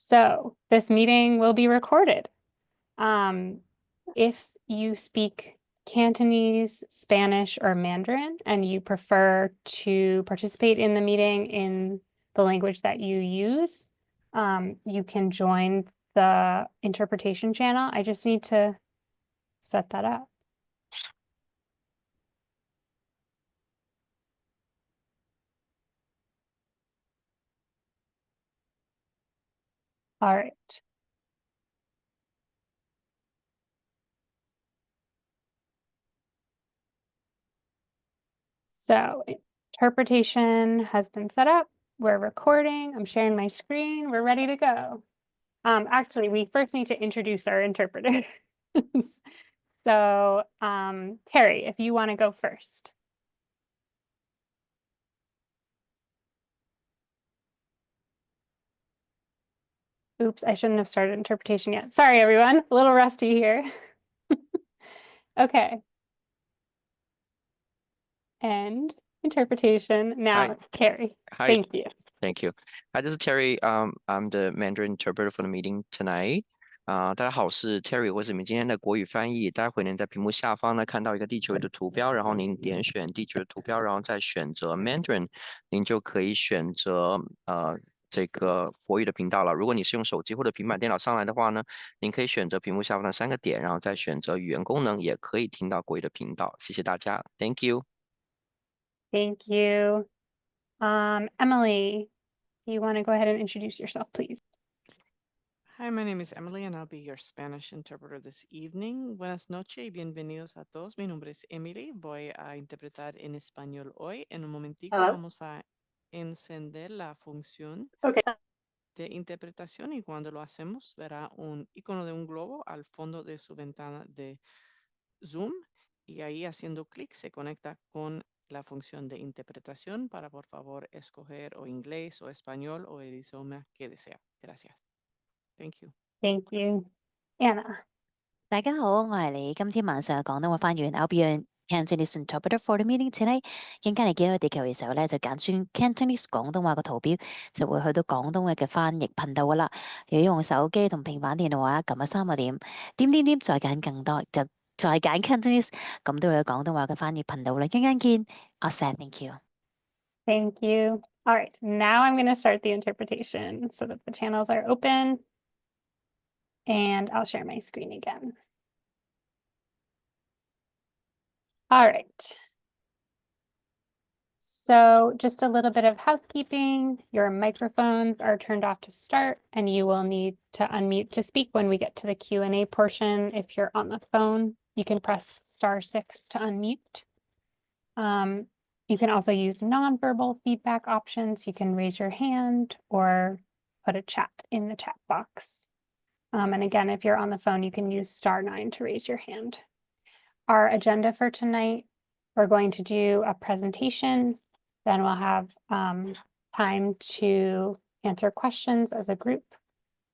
So this meeting will be recorded. If you speak Cantonese, Spanish, or Mandarin, and you prefer to participate in the meeting in the language that you use, you can join the interpretation channel. I just need to set that up. All right. So interpretation has been set up. We're recording. I'm sharing my screen. We're ready to go. Actually, we first need to introduce our interpreter. So, Terry, if you want to go first. Oops, I shouldn't have started interpretation yet. Sorry, everyone. A little rusty here. Okay. And interpretation. Now it's Terry. Hi. Thank you. Thank you. Hi, this is Terry. I'm the Mandarin interpreter for the meeting tonight. 大家好，我是 Terry，我是你们今天的国语翻译。待会您在屏幕下方呢看到一个地球仪的图标，然后您点选地球的图标，然后再选择 Mandarin，您就可以选择这个国语的频道了。如果你是用手机或者平板电脑上来的话呢，您可以选择屏幕下方的3个点，然后再选择语言功能，也可以听到国语的频道。谢谢大家 ，Thank you。 Thank you. Emily, you want to go ahead and introduce yourself, please? Hi, my name is Emily and I'll be your Spanish interpreter this evening. Buenas noches y bienvenidos a todos. Mi nombre es Emily. Voy a interpretar en español hoy. En un momentico vamos a encender la función de interpretación y cuando lo hacemos verá un icono de un globo al fondo de su ventana de Zoom y ahí haciendo clic se conecta con la función de interpretación para por favor escoger o inglés o español o el idioma que desea. Gracias. Thank you. Thank you. Anna. 大家好，我係你今天晚上嘅廣東話翻譯員 I'll be your Cantonese interpreter for the meeting tonight。陣間你見到地球嘅時候咧，就揀選 Cantonese 廣東話個圖標，就會去到廣東話嘅翻譯頻道噶啦。如果用手機同平板電腦嘅話，撳咗3個點，點再揀更多，就再揀 Cantonese，咁都會有廣東話嘅翻譯頻道啦。陣間見，我 said thank you。Thank you. All right, now I'm going to start the interpretation so that the channels are open. And I'll share my screen again. All right. So just a little bit of housekeeping. Your microphones are turned off to start, and you will need to unmute to speak when we get to the Q&A portion. If you're on the phone, you can press *6 to unmute. You can also use nonverbal feedback options. You can raise your hand or put a chat in the chat box. And again, if you're on the phone, you can use *9 to raise your hand. Our agenda for tonight, we're going to do a presentation. Then we'll have time to answer questions as a group.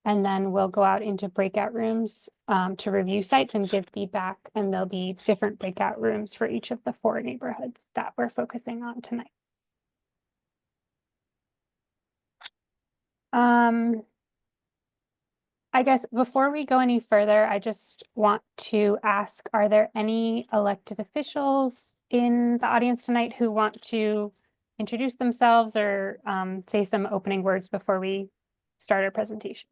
And then we'll go out into breakout rooms to review sites and give feedback. And there'll be different breakout rooms for each of the 4 neighborhoods that we're focusing on tonight. I guess before we go any further, I just want to ask, are there any elected officials in the audience tonight who want to introduce themselves or say some opening words before we start our presentation?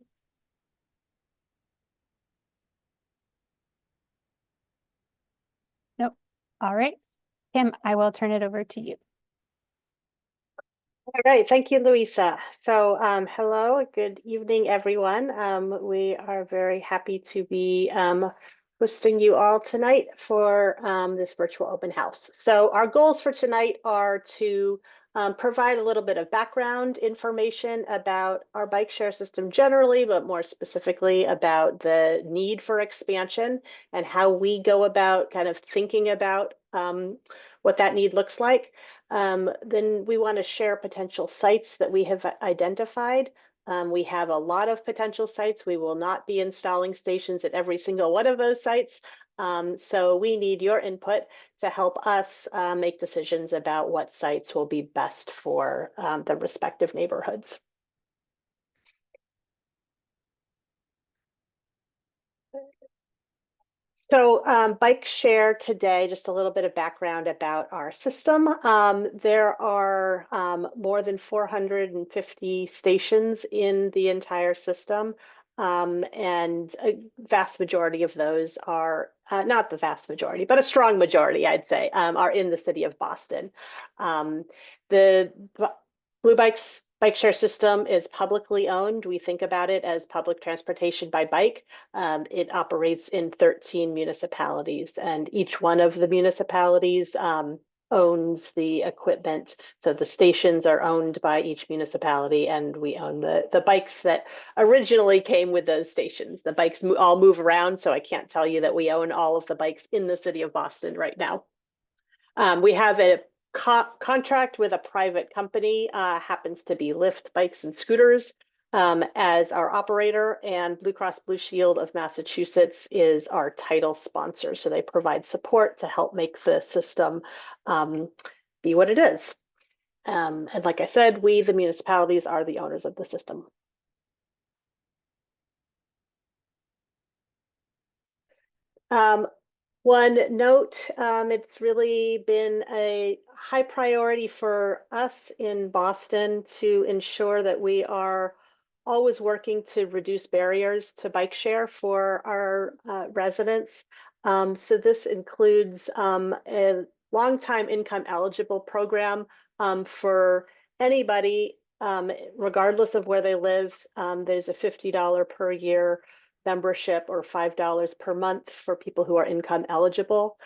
Nope. All right. Kim, I will turn it over to you. All right, thank you, Louisa. So hello, good evening, everyone. We are very happy to be hosting you all tonight for this virtual open house. So our goals for tonight are to provide a little bit of background information about our bike share system generally, but more specifically about the need for expansion and how we go about kind of thinking about what that need looks like. Then we want to share potential sites that we have identified. We have a lot of potential sites. We will not be installing stations at every single one of those sites. So we need your input to help us make decisions about what sites will be best for the respective neighborhoods. So bike share today, just a little bit of background about our system. There are more than 450 stations in the entire system. And a vast majority of those are, not the vast majority, but a strong majority, I'd say, are in the city of Boston. The Bluebikes bike share system is publicly owned. We think about it as public transportation by bike. It operates in 13 municipalities, and each one of the municipalities owns the equipment. So the stations are owned by each municipality, and we own the bikes that originally came with those stations. The bikes all move around, so I can't tell you that we own all of the bikes in the city of Boston right now. We have a contract with a private company, happens to be Lyft Bikes and Scooters, as our operator, and Blue Cross Blue Shield of Massachusetts is our title sponsor. So they provide support to help make the system be what it is. And like I said, we, the municipalities, are the owners of the system. One note, it's really been a high priority for us in Boston to ensure that we are always working to reduce barriers to bike share for our residents. So this includes a long-time income eligible program for anybody, regardless of where they live. There's a $50 per year membership or $5 per month for people who are income eligible.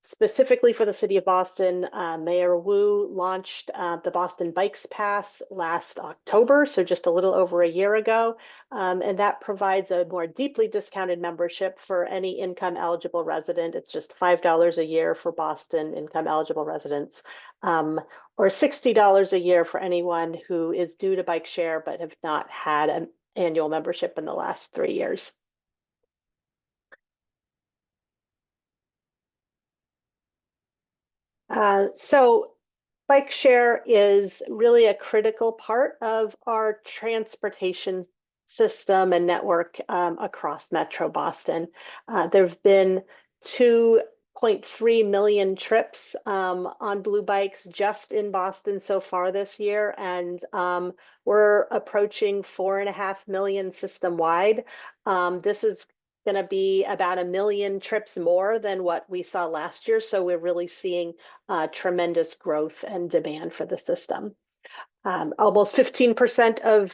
Specifically for the city of Boston, Mayor Wu launched the Boston Bikes Pass last October, so just a little over a year ago. And that provides a more deeply discounted membership for any income eligible resident. It's just $5 a year for Boston income eligible residents, or $60 a year for anyone who is due to bike share but have not had an annual membership in the last 3 years. So bike share is really a critical part of our transportation system and network across Metro Boston. There have been 2.3 million trips on Blue Bikes just in Boston so far this year, and we're approaching 4.5 million system-wide. This is going to be about 1 million trips more than what we saw last year, so we're really seeing tremendous growth and demand for the system. Almost 15% of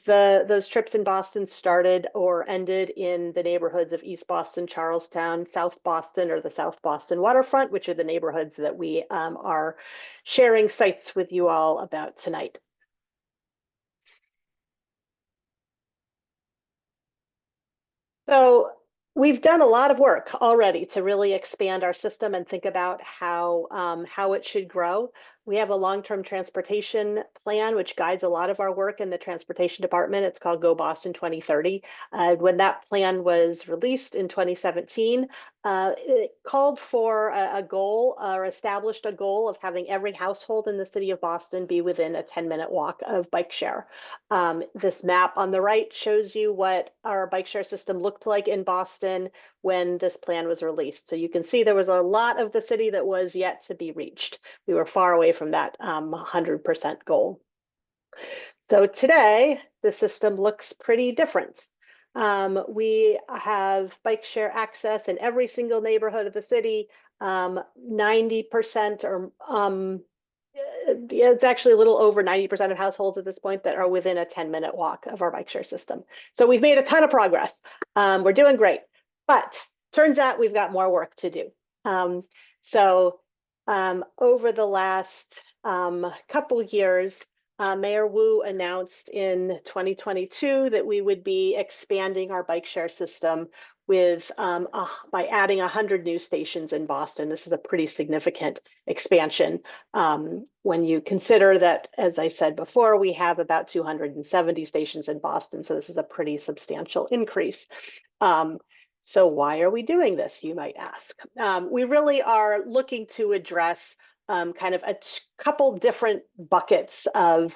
those trips in Boston started or ended in the neighborhoods of East Boston, Charlestown, South Boston, or the South Boston Waterfront, which are the neighborhoods that we are sharing sites with you all about tonight. So we've done a lot of work already to really expand our system and think about how it should grow. We have a long-term transportation plan, which guides a lot of our work in the transportation department. It's called Go Boston 2030. When that plan was released in 2017, it called for a goal, or established a goal of having every household in the city of Boston be within a 10-minute walk of bike share. This map on the right shows you what our bike share system looked like in Boston when this plan was released. So you can see there was a lot of the city that was yet to be reached. We were far away from that 100% goal. So today, the system looks pretty different. We have bike share access in every single neighborhood of the city. 90% or it's actually a little over 90% of households at this point that are within a 10-minute walk of our bike share system. So we've made a ton of progress. We're doing great, but turns out we've got more work to do. Over the last couple years, Mayor Wu announced in 2022 that we would be expanding our bike share system with by adding 100 new stations in Boston. This is a pretty significant expansion when you consider that, as I said before, we have about 270 stations in Boston. So this is a pretty substantial increase. So why are we doing this, you might ask? We really are looking to address kind of a couple different buckets of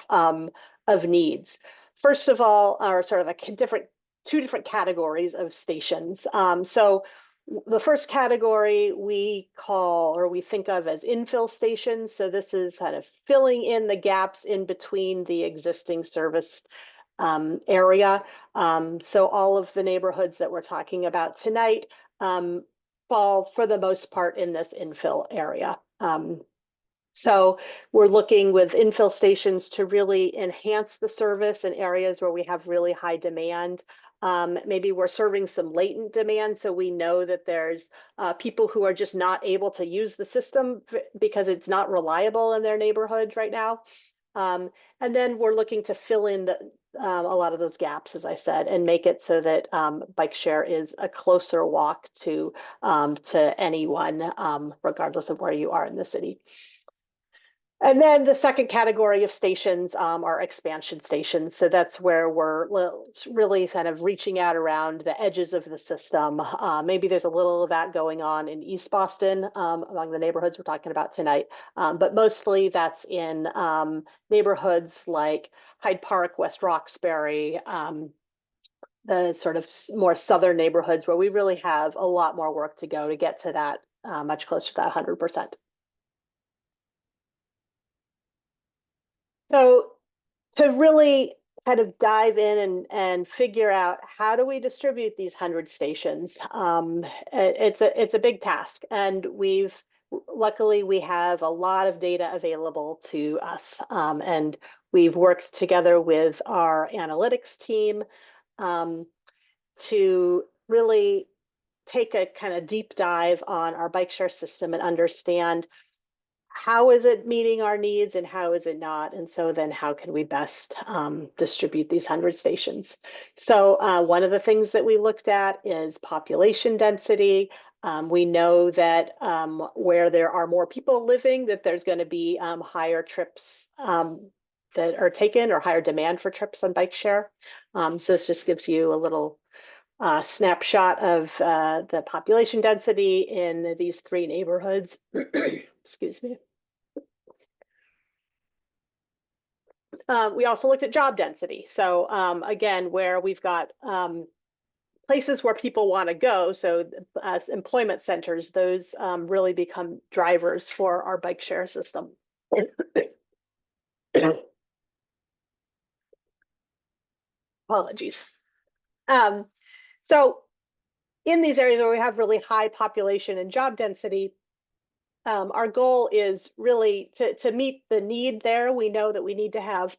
needs. First of all, are sort of two different categories of stations. So The first category we call or we think of as infill stations. So this is kind of filling in the gaps in between the existing service area. So all of the neighborhoods that we're talking about tonight fall for the most part in this infill area. So we're looking with infill stations to really enhance the service in areas where we have really high demand. Maybe we're serving some latent demand, so we know that there's people who are just not able to use the system because it's not reliable in their neighborhoods right now. And then we're looking to fill in a lot of those gaps, as I said, and make it so that bike share is a closer walk to anyone, regardless of where you are in the city. And then the second category of stations are expansion stations. So that's where we're really kind of reaching out around the edges of the system. Maybe there's a little of that going on in East Boston among the neighborhoods we're talking about tonight. But mostly that's in neighborhoods like Hyde Park, West Roxbury, the sort of more southern neighborhoods where we really have a lot more work to go to get to that much closer to that 100%. So to really kind of dive in and figure out how do we distribute these 100 stations, it's a big task, and luckily we have a lot of data available to us, and we've worked together with our analytics team to really take a kind of deep dive on our bike share system and understand how is it meeting our needs and how is it not? And so then how can we best distribute these 100 stations? So one of the things that we looked at is population density. We know that where there are more people living, that there's going to be higher trips that are taken or higher demand for trips on bike share. So this just gives you a little snapshot of the population density in these three neighborhoods. Excuse me. We also looked at job density. So again, where we've got places where people want to go, so as employment centers, those really become drivers for our bike share system. Apologies. So in these areas where we have really high population and job density, our goal is really to meet the need there. We know that we need to have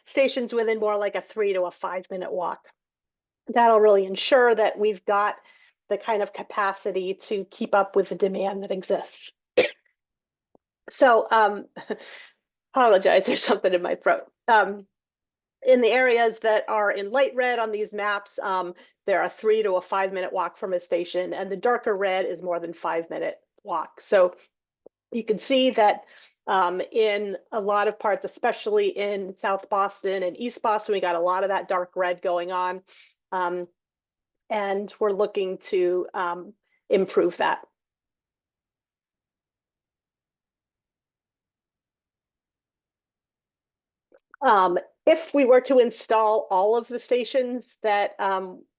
stations within more like a 3 to 5 minute walk. That'll really ensure that we've got the kind of capacity to keep up with the demand that exists. So apologize, there's something in my throat. In the areas that are in light red on these maps, there are 3 to 5 minute walk from a station, and the darker red is more than 5 minute walk. So you can see that in a lot of parts, especially in South Boston and East Boston, we got a lot of that dark red going on. And we're looking to improve that. If we were to install all of the stations that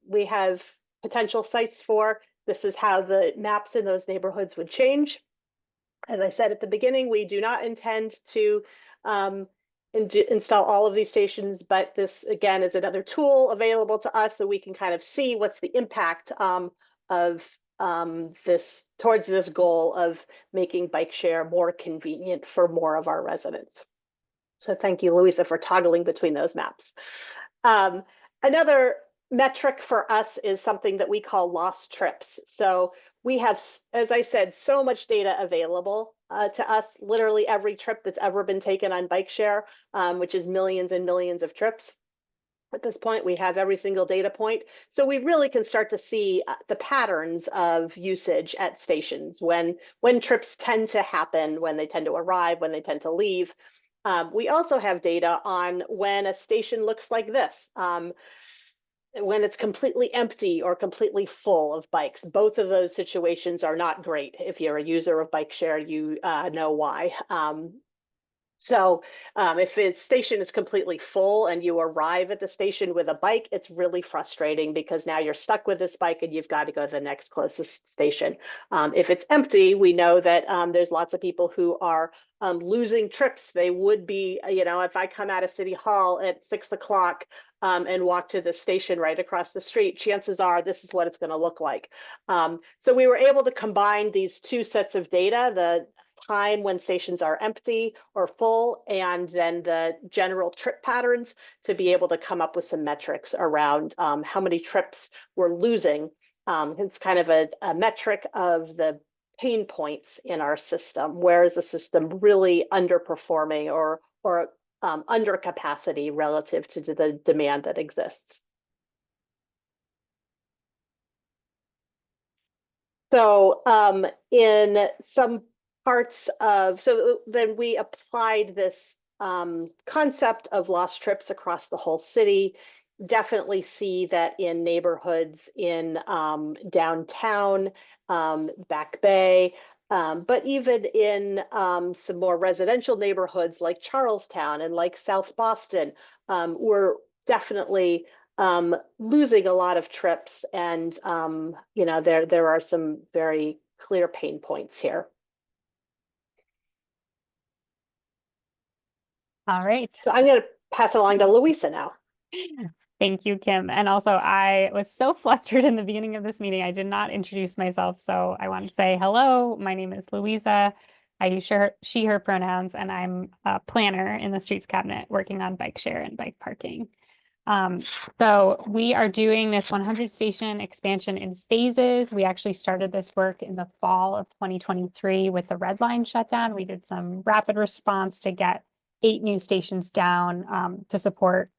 we have potential sites for, this is how the maps in those neighborhoods would change. As I said at the beginning, we do not intend to install all of these stations, but this again is another tool available to us so we can kind of see what's the impact of this towards this goal of making bike share more convenient for more of our residents. So thank you, Louisa, for toggling between those maps. Another metric for us is something that we call lost trips. So we have, as I said, so much data available to us, literally every trip that's ever been taken on bike share, which is millions and millions of trips. At this point, we have every single data point. So we really can start to see the patterns of usage at stations, when trips tend to happen, when they tend to arrive, when they tend to leave. We also have data on when a station looks like this, when it's completely empty or completely full of bikes. Both of those situations are not great. If you're a user of bike share, you know why. So if the station is completely full and you arrive at the station with a bike, it's really frustrating because now you're stuck with this bike and you've got to go to the next closest station. If it's empty, we know that there's lots of people who are losing trips. They would be, if I come out of City Hall at 6 o'clock and walk to the station right across the street, chances are this is what it's going to look like. So we were able to combine these two sets of data, the time when stations are empty or full, and then the general trip patterns to be able to come up with some metrics around how many trips we're losing. It's kind of a metric of the pain points in our system. Where is the system really underperforming or under capacity relative to the demand that exists? So in some parts of, so then we applied this concept of lost trips across the whole city. Definitely see that in neighborhoods in downtown, Back Bay, but even in some more residential neighborhoods like Charlestown and like South Boston, we're definitely losing a lot of trips, and there are some very clear pain points here. All right. So I'm going to pass it along to Louisa now. Thank you, Kim. And also, I was so flustered in the beginning of this meeting. I did not introduce myself. So I want to say hello. My name is Louisa. I use she, her pronouns, and I'm a planner in the Streets Cabinet working on bike share and bike parking. So we are doing this 100 station expansion in phases. We actually started this work in the fall of 2023 with the red line shutdown. We did some rapid response to get 8 new stations down to support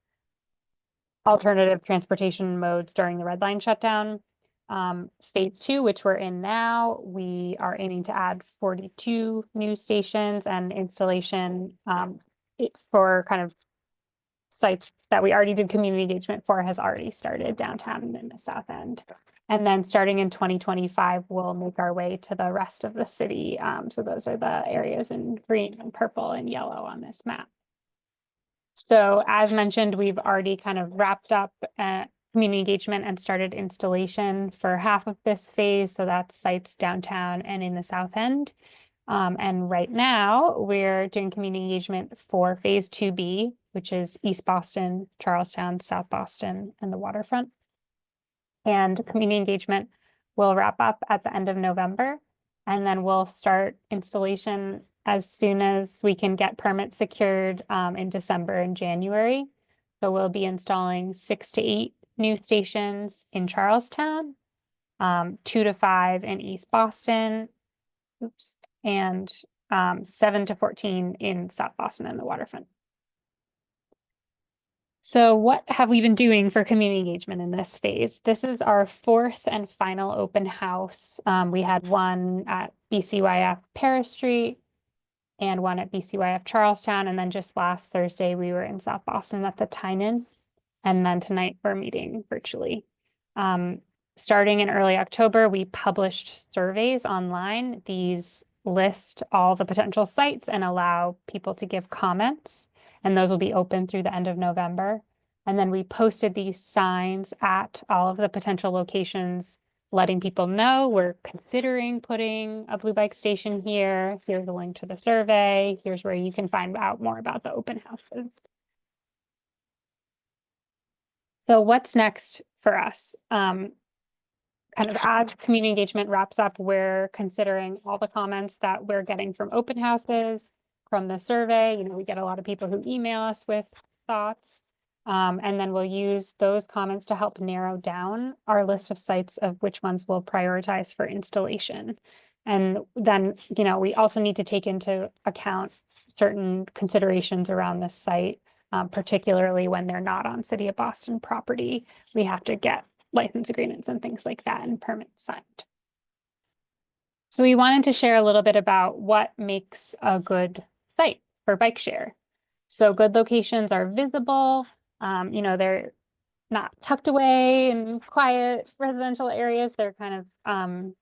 alternative transportation modes during the red line shutdown. Phase 2, which we're in now, we are aiming to add 42 new stations, and installation for kind of sites that we already did community engagement for has already started downtown and in the South End. And then starting in 2025, we'll make our way to the rest of the city. So those are the areas in green and purple and yellow on this map. So as mentioned, we've already kind of wrapped up community engagement and started installation for half of this phase. So that's sites downtown and in the South End. And right now we're doing community engagement for phase 2B, which is East Boston, Charlestown, South Boston, and the waterfront. And community engagement will wrap up at the end of November. And then we'll start installation as soon as we can get permits secured in December and January. So we'll be installing 6 to 8 new stations in Charlestown, 2 to 5 in East Boston, and 7 to 14 in South Boston and the waterfront. So what have we been doing for community engagement in this phase? This is our 4th and final open house. We had one at BCYF Paris Street and one at BCYF Charlestown. And then just last Thursday, we were in South Boston at the Tynan. And then tonight we're meeting virtually. Starting in early October, we published surveys online. These list all the potential sites and allow people to give comments, and those will be open through the end of November. And then we posted these signs at all of the potential locations, letting people know we're considering putting a Bluebike station here. Here's a link to the survey. Here's where you can find out more about the open houses. So what's next for us? Kind of as community engagement wraps up, we're considering all the comments that we're getting from open houses, from the survey. We get a lot of people who email us with thoughts. And then we'll use those comments to help narrow down our list of sites of which ones we'll prioritize for installation. And then, we also need to take into account certain considerations around the site, particularly when they're not on City of Boston property. We have to get license agreements and things like that and permits signed. So we wanted to share a little bit about what makes a good site for bike share. So good locations are visible. They're not tucked away in quiet residential areas. They're kind of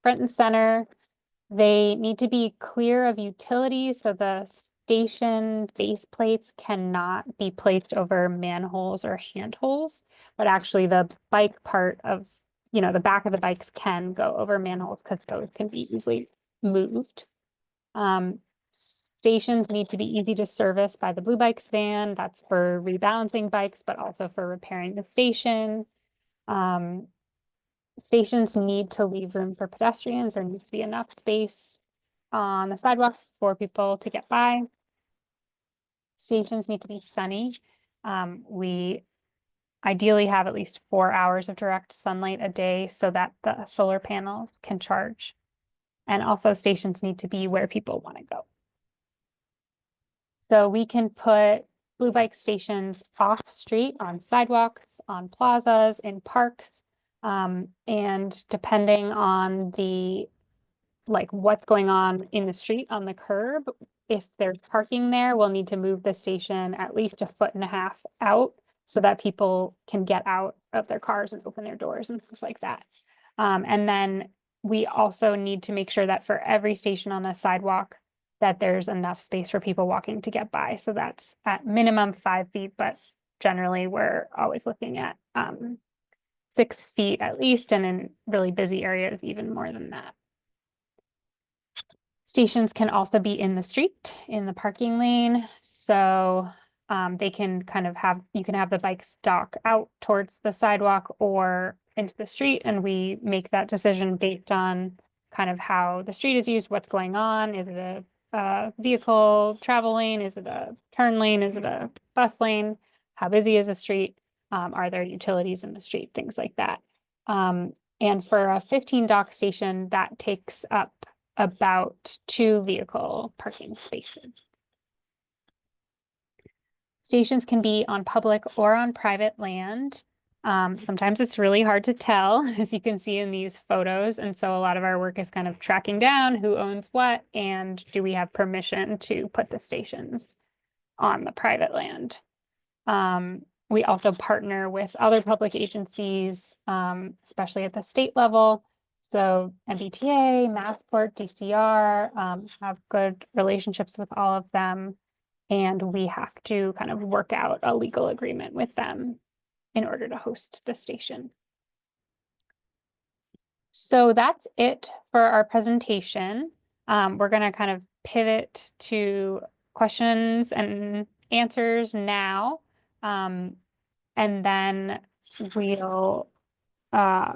front and center. They need to be clear of utilities. So the station base plates cannot be placed over manholes or handholds, but actually the bike part of, the back of the bikes can go over manholes because those can be easily moved. Stations need to be easy to service by the Bluebikes van. That's for rebalancing bikes, but also for repairing the station. Stations need to leave room for pedestrians. There needs to be enough space on the sidewalks for people to get by. Stations need to be sunny. We ideally have at least 4 hours of direct sunlight a day so that the solar panels can charge. And also stations need to be where people want to go. So we can put Bluebike stations off street, on sidewalks, on plazas, in parks. And depending on what's going on in the street on the curb, if there's parking there, we'll need to move the station at least 1.5 feet out so that people can get out of their cars and open their doors and stuff like that. And then we also need to make sure that for every station on a sidewalk, that there's enough space for people walking to get by. So that's at minimum 5 feet, but generally we're always looking at 6 feet at least, and in really busy areas, even more than that. Stations can also be in the street, in the parking lane. So they can you can have the bikes dock out towards the sidewalk or into the street, and we make that decision based on kind of how the street is used, what's going on. Is it a vehicle travel lane? Is it a turn lane? Is it a bus lane? How busy is the street? Are there utilities in the street? Things like that. And for a 15 dock station, that takes up about 2 vehicle parking spaces. Stations can be on public or on private land. Sometimes it's really hard to tell, as you can see in these photos. And so a lot of our work is kind of tracking down who owns what and do we have permission to put the stations on the private land. We also partner with other public agencies, especially at the state level. So MBTA, Massport, DCR, have good relationships with all of them. And we have to kind of work out a legal agreement with them in order to host the station. So that's it for our presentation. We're going to kind of pivot to questions and answers now. And then we'll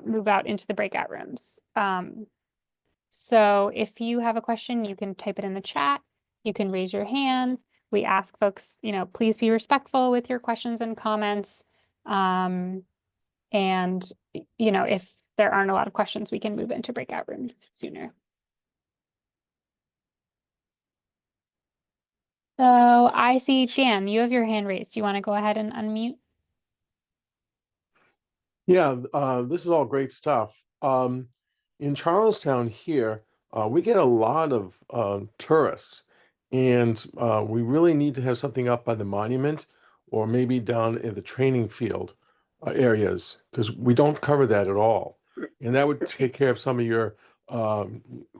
move out into the breakout rooms. So if you have a question, you can type it in the chat. You can raise your hand. We ask folks, please be respectful with your questions and comments. And, if there aren't a lot of questions, we can move into breakout rooms sooner. So I see Dan, you have your hand raised. Do you want to go ahead and unmute? Yeah, this is all great stuff. In Charlestown here, we get a lot of tourists, and we really need to have something up by the monument or maybe down in the training field areas, because we don't cover that at all. And that would take care of some of your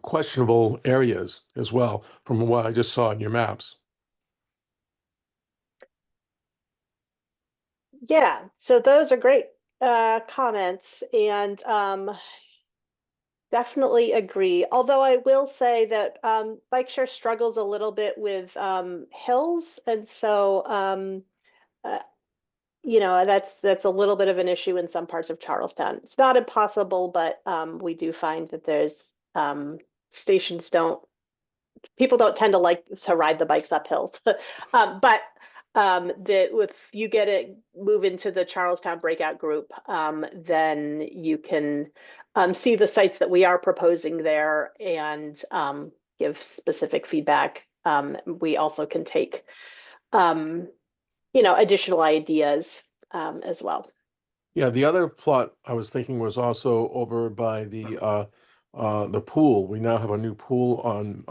questionable areas as well, from what I just saw in your maps. Yeah, so those are great comments, and definitely agree. Although I will say that bike share struggles a little bit with hills, and so that's a little bit of an issue in some parts of Charlestown. It's not impossible, but we do find that there's stations people don't tend to like to ride the bikes up hills. But if you move into the Charlestown breakout group, then you can see the sites that we are proposing there and give specific feedback. We also can take additional ideas as well. Yeah, the other plot I was thinking was also over by the pool. We now have a new pool on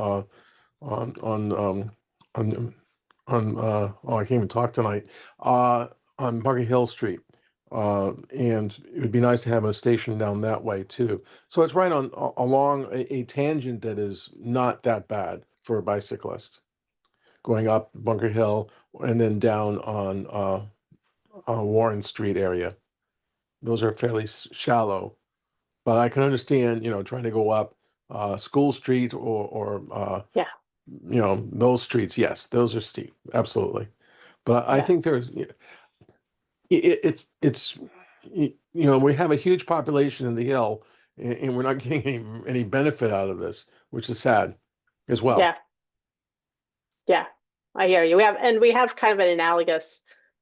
I can't even talk tonight, on Bunker Hill Street. And it would be nice to have a station down that way too. So it's right along a tangent that is not that bad for a bicyclist. going up Bunker Hill and then down on Warren Street area. Those are fairly shallow, but I can understand, trying to go up School Street or Yeah. Those streets. Yes, those are steep. Absolutely. But I Yeah. think there's, it's, we have a huge population in the hill and we're not getting any benefit out of this, which is sad as well. Yeah. Yeah, I hear you. We have kind of an analogous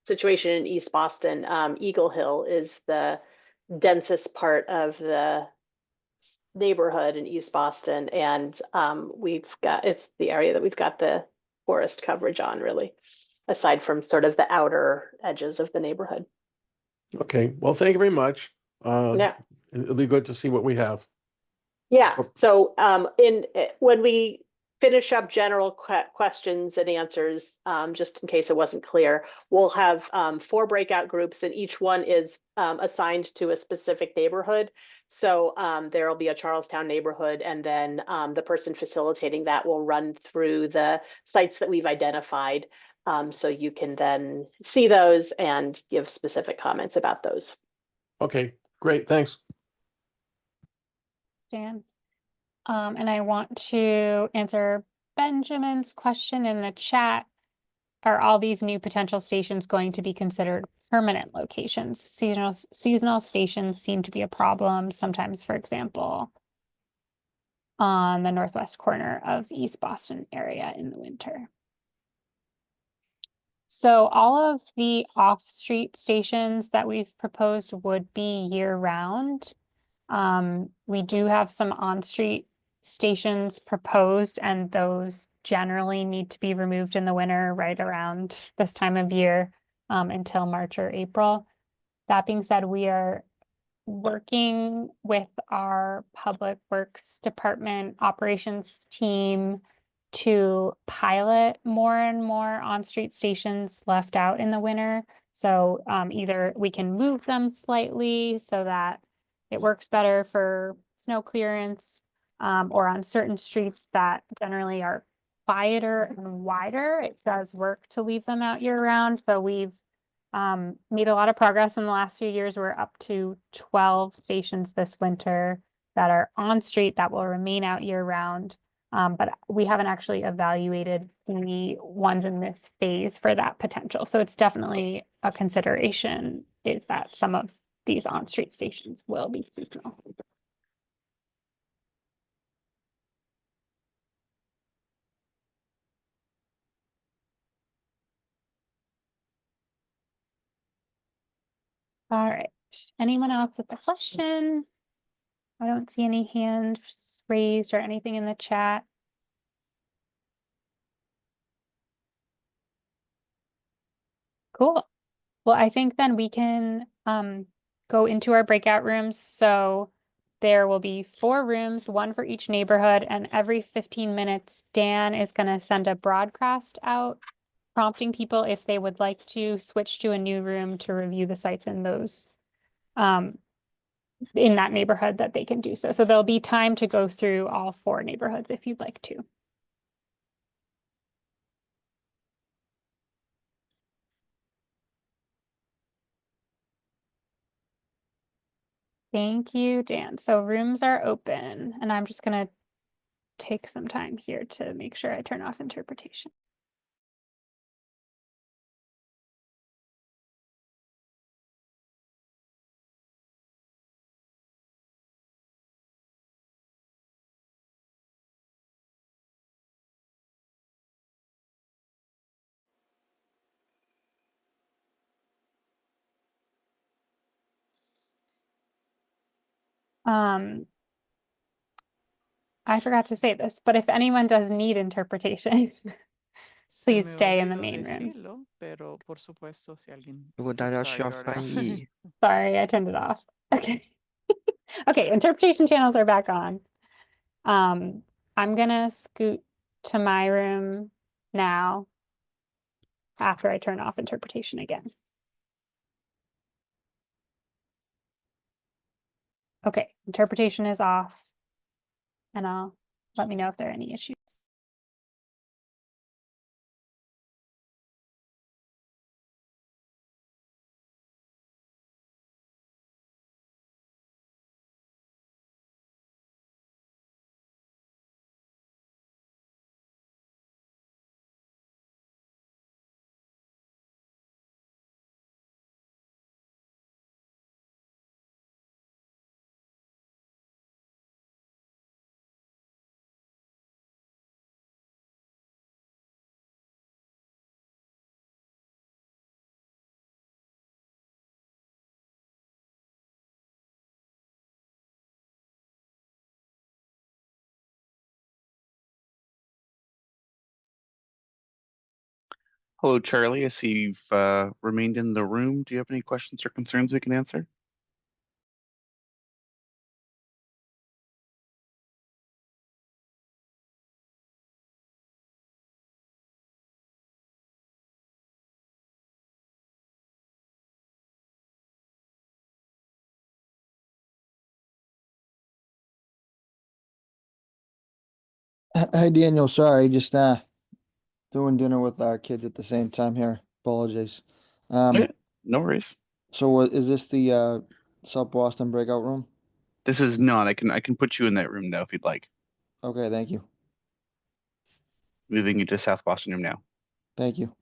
situation in East Boston. Eagle Hill is the densest part of the neighborhood in East Boston, and it's the area that we've got the poorest coverage on, really, aside from sort of the outer edges of the neighborhood. Okay, well, thank you very much. Yeah. It'll be good to see what we have. Yeah. So when we finish up general questions and answers, just in case it wasn't clear, we'll have 4 breakout groups, and each one is assigned to a specific neighborhood. So there will be a Charlestown neighborhood, and then the person facilitating that will run through the sites that we've identified. So you can then see those and give specific comments about those. Okay, great, thanks. Stan. And I want to answer Benjamin's question in the chat. Are all these new potential stations going to be considered permanent locations? Seasonal stations seem to be a problem sometimes, for example, on the northwest corner of East Boston area in the winter. So all of the off-street stations that we've proposed would be year-round. We do have some on-street stations proposed, and those generally need to be removed in the winter right around this time of year until March or April. That being said, we are working with our Public Works Department operations team to pilot more and more on-street stations left out in the winter. So either we can move them slightly so that it works better for snow clearance, or on certain streets that generally are quieter and wider, it does work to leave them out year round. So we've made a lot of progress in the last few years. We're up to 12 stations this winter that are on street that will remain out year round. But we haven't actually evaluated the ones in this phase for that potential. So it's definitely a consideration, is that some of these on-street stations will be seasonal. All right, anyone else with a question? I don't see any hands raised or anything in the chat. Cool. Well, I think then we can go into our breakout rooms. So there will be 4 rooms, 1 for each neighborhood, and every 15 minutes, Dan is going to send a broadcast out prompting people if they would like to switch to a new room to review the sites in those in that neighborhood, that they can do so. So there'll be time to go through all 4 neighborhoods if you'd like to. Thank you, Dan. So rooms are open, and I'm just going to take some time here to make sure I turn off interpretation. I forgot to say this, but if anyone does need interpretation, please stay in the main room. Pero por supuesto, si alguien... 如果大家需要 Sorry, 翻 Jordan. 译， Sorry, I turned it off. Okay. Okay, interpretation channels are back on. I'm gonna scoot to my room now after I turn off interpretation again. Okay, interpretation is off, and let me know if there are any issues. Hello, Charlie. I see you've remained in the room. Do you have any questions or concerns we can answer? Hi, Daniel. Sorry, just doing dinner with our kids at the same time here. Apologies. Yeah, no worries. So is this the South Boston breakout room? This is not. I can put you in that room now if you'd like. Okay, thank you. Moving you to South Boston room now. Thank you.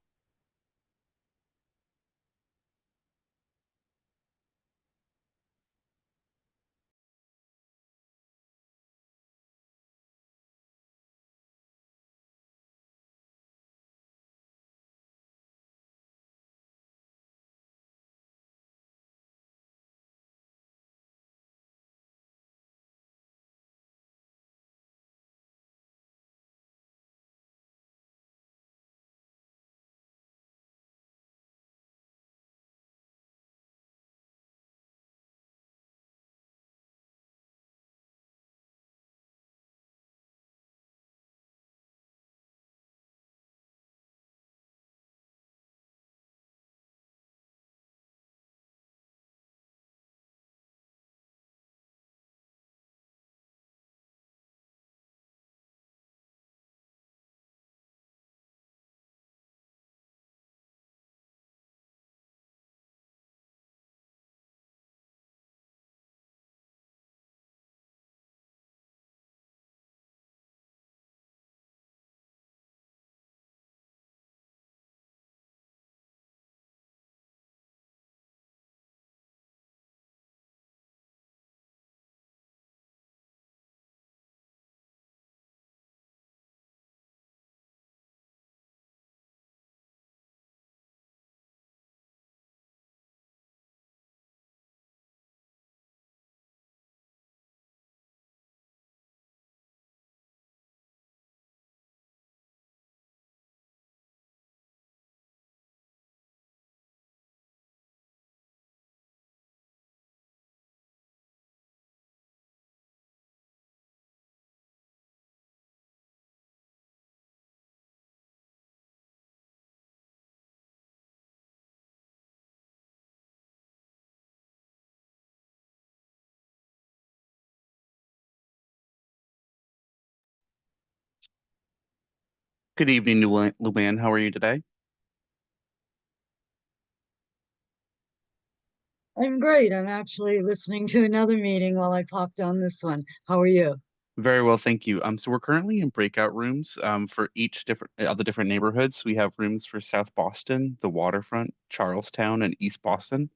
Good evening, Luann. How are you today? I'm great. I'm actually listening to another meeting while I popped on this one. How are you? Very well, thank you. So we're currently in breakout rooms for each different of the different neighborhoods. We have rooms for South Boston, the Waterfront, Charlestown, and East Boston.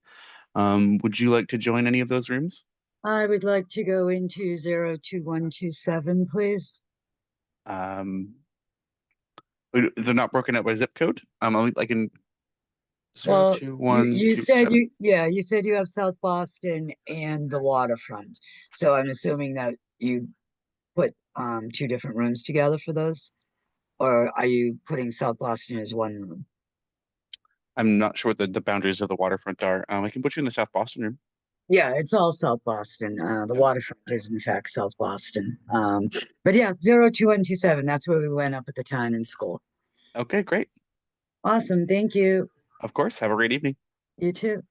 Would you like to join any of those rooms? I would like to go into 02127, please. They're not broken up by zip code. I can Well, 02127. you said you have South Boston and the waterfront. So I'm assuming that you put two different rooms together for those, or are you putting South Boston as one room? I'm not sure what the boundaries of the waterfront are. I can put you in the South Boston room. Yeah, it's all South Boston. The waterfront is in fact South Boston. But yeah, 02127, that's where we went up at the time in school. Okay, great. Awesome, thank you. Of course. Have a great evening. You too.